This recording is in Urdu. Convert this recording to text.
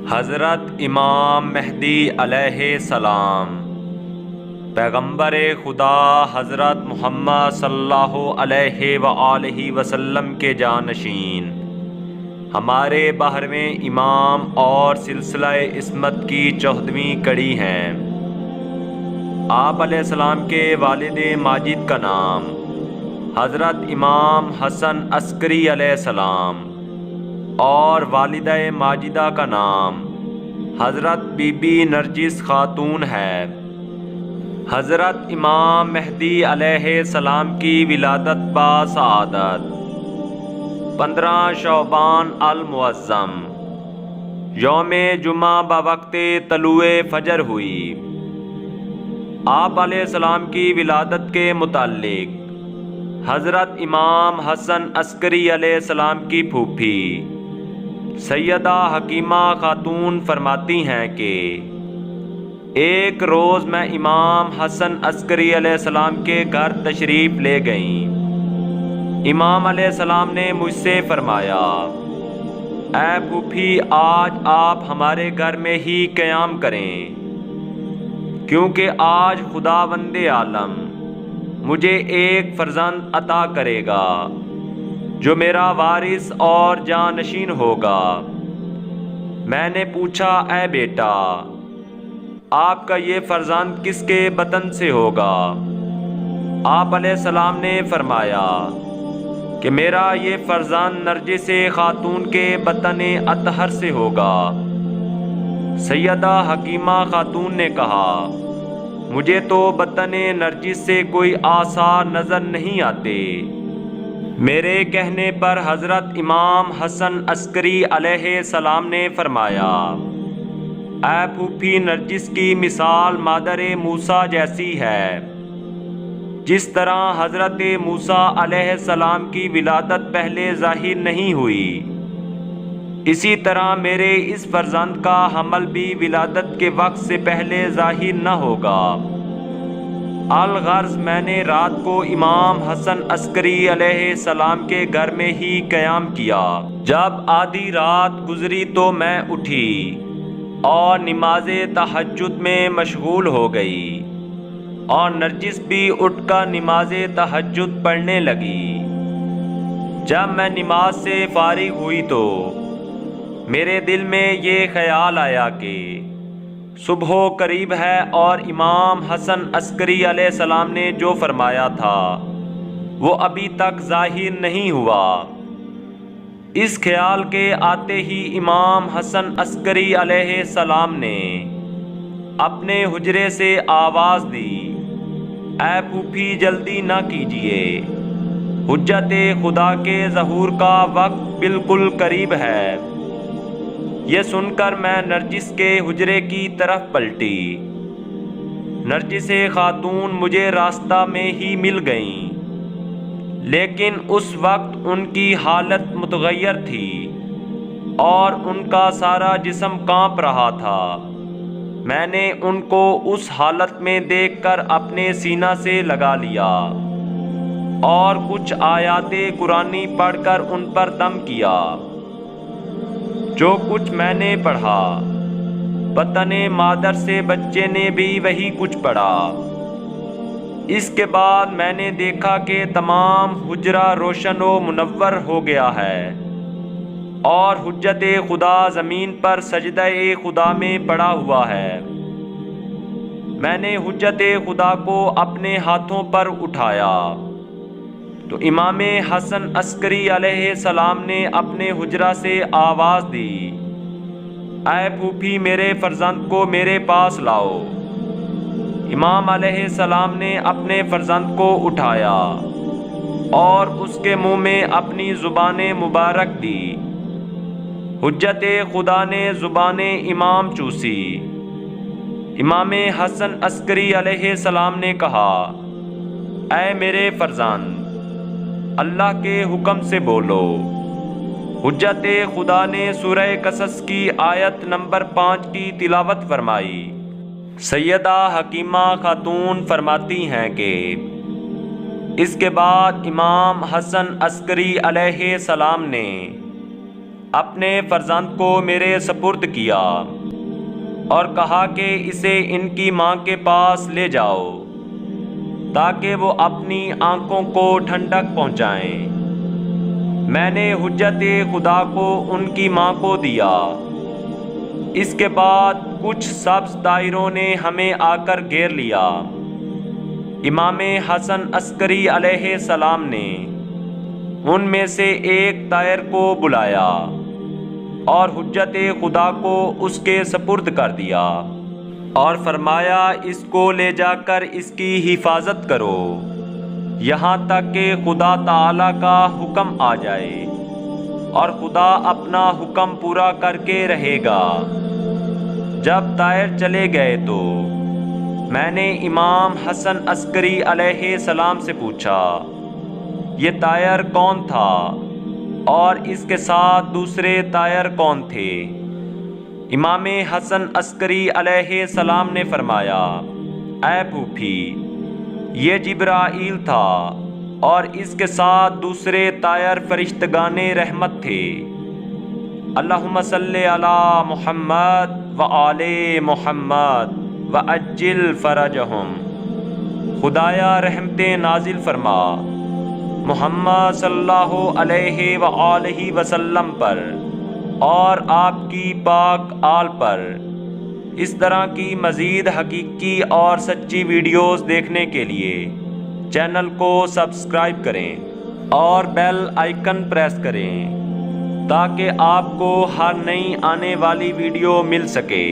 حضرت امام مہدی علیہ السلام، پیغمبر خدا حضرت محمد صلی اللہ علیہ وآلہ وسلم کے جانشین، ہمارے 12ویں امام اور سلسلہ عصمت کی 14ویں کڑی ہیں۔ آپ علیہ السلام کے والد ماجد کا نام حضرت امام حسن عسکری علیہ السلام اور والدہ ماجدہ کا نام حضرت بی بی نرجس خاتون ہے۔ حضرت امام مہدی علیہ السلام کی ولادت باسعادت 15 شعبان المعظم یوم جمعہ بوقت طلوع فجر ہوئی۔ آپ علیہ السلام کی ولادت کے متعلق حضرت امام حسن عسکری علیہ السلام کی پھوپھی سیدہ حکیمہ خاتون فرماتی ہیں کہ ایک روز میں امام حسن عسکری علیہ السلام کے گھر تشریف لے گئیں۔ امام علیہ السلام نے مجھ سے فرمایا، اے پھوپھی، آج آپ ہمارے گھر میں ہی قیام کریں، کیونکہ آج خداوند عالم مجھے ایک فرزند عطا کرے گا جو میرا وارث اور جانشین ہوگا۔ میں نے پوچھا، اے بیٹا، آپ کا یہ فرزند کس کے بطن سے ہوگا؟ آپ علیہ السلام نے فرمایا کہ میرا یہ فرزند نرجس خاتون کے بطن اطہر سے ہوگا۔ سیدہ حکیمہ خاتون نے کہا، مجھے تو بطن نرجس سے کوئی آثار نظر نہیں آتے۔ میرے کہنے پر حضرت امام حسن عسکری علیہ السلام نے فرمایا، اے پھوپھی، نرجس کی مثال مادر موسیٰ جیسی ہے۔ جس طرح حضرت موسیٰ علیہ السلام کی ولادت پہلے ظاہر نہیں ہوئی، اسی طرح میرے اس فرزند کا حمل بھی ولادت کے وقت سے پہلے ظاہر نہ ہوگا۔ الغرض میں نے رات کو امام حسن عسکری علیہ السلام کے گھر میں ہی قیام کیا۔ جب آدھی رات گزری تو میں اٹھی اور نماز تہجد میں مشغول ہو گئی، اور نرجس بھی اٹھ کر نماز تہجد پڑھنے لگی۔ جب میں نماز سے فارغ ہوئی تو میرے دل میں یہ خیال آیا کہ صبح قریب ہے اور امام حسن عسکری علیہ السلام نے جو فرمایا تھا وہ ابھی تک ظاہر نہیں ہوا۔ اس خیال کے آتے ہی امام حسن عسکری علیہ السلام نے اپنے حجرے سے آواز دی، اے پھوپھی، جلدی نہ کیجیے، حجت خدا کے ظہور کا وقت بالکل قریب ہے۔ یہ سن کر میں نرجس کے حجرے کی طرف پلٹی۔ نرجس خاتون مجھے راستہ میں ہی مل گئیں، لیکن اس وقت ان کی حالت متغیر تھی اور ان کا سارا جسم کانپ رہا تھا۔ میں نے ان کو اس حالت میں دیکھ کر اپنے سینہ سے لگا لیا اور کچھ آیات قرآنی پڑھ کر ان پر دم کیا۔ جو کچھ میں نے پڑھا، بطن مادر سے بچے نے بھی وہی کچھ پڑھا۔ اس کے بعد میں نے دیکھا کہ تمام حجرہ روشن و منور ہو گیا ہے اور حجت خدا زمین پر سجدہ خدا میں پڑا ہوا ہے۔ میں نے حجت خدا کو اپنے ہاتھوں پر اٹھایا تو امام حسن عسکری علیہ السلام نے اپنے حجرہ سے آواز دی، اے پھوپھی، میرے فرزند کو میرے پاس لاؤ۔ امام علیہ السلام نے اپنے فرزند کو اٹھایا اور اس کے منہ میں اپنی زبان مبارک دی۔ حجت خدا نے زبان امام چوسی۔ امام حسن عسکری علیہ السلام نے کہا، اے میرے فرزند، اللہ کے حکم سے بولو۔ حجت خدا نے سورہ قصص کی آیت نمبر 5 کی تلاوت فرمائی۔ سیدہ حکیمہ خاتون فرماتی ہیں کہ اس کے بعد امام حسن عسکری علیہ السلام نے اپنے فرزند کو میرے سپرد کیا اور کہا کہ اسے ان کی ماں کے پاس لے جاؤ تاکہ وہ اپنی آنکھوں کو ٹھنڈک پہنچائیں۔ میں نے حجت خدا کو ان کی ماں کو دیا۔ اس کے بعد کچھ سبز طائروں نے ہمیں آ کر گھیر لیا۔ امام حسن عسکری علیہ السلام نے ان میں سے ایک طائر کو بلایا اور حجت خدا کو اس کے سپرد کر دیا اور فرمایا اس کو لے جا کر اس کی حفاظت کرو یہاں تک کہ خدا تعالیٰ کا حکم آ جائے، اور خدا اپنا حکم پورا کر کے رہے گا۔ جب طائر چلے گئے تو میں نے امام حسن عسکری علیہ السلام سے پوچھا، یہ طائر کون تھا اور اس کے ساتھ دوسرے طائر کون تھے؟ امام حسن عسکری علیہ السلام نے فرمایا، اے پھوپھی، یہ جبرائیل تھا اور اس کے ساتھ دوسرے طائر فرشتگان رحمت تھے۔ اللہم صلی علی محمد وآل محمد وعجل فرجہم۔ خدایا رحمتیں نازل فرما محمد صلی اللہ علیہ وآلہ وسلم پر اور آپ کی پاک آل پر۔ اس طرح کی مزید حقیقی اور سچی ویڈیوز دیکھنے کے لیے چینل کو سبسکرائب کریں اور بیل آئیکن پریس کریں تاکہ آپ کو ہر نئی آنے والی ویڈیو مل سکے۔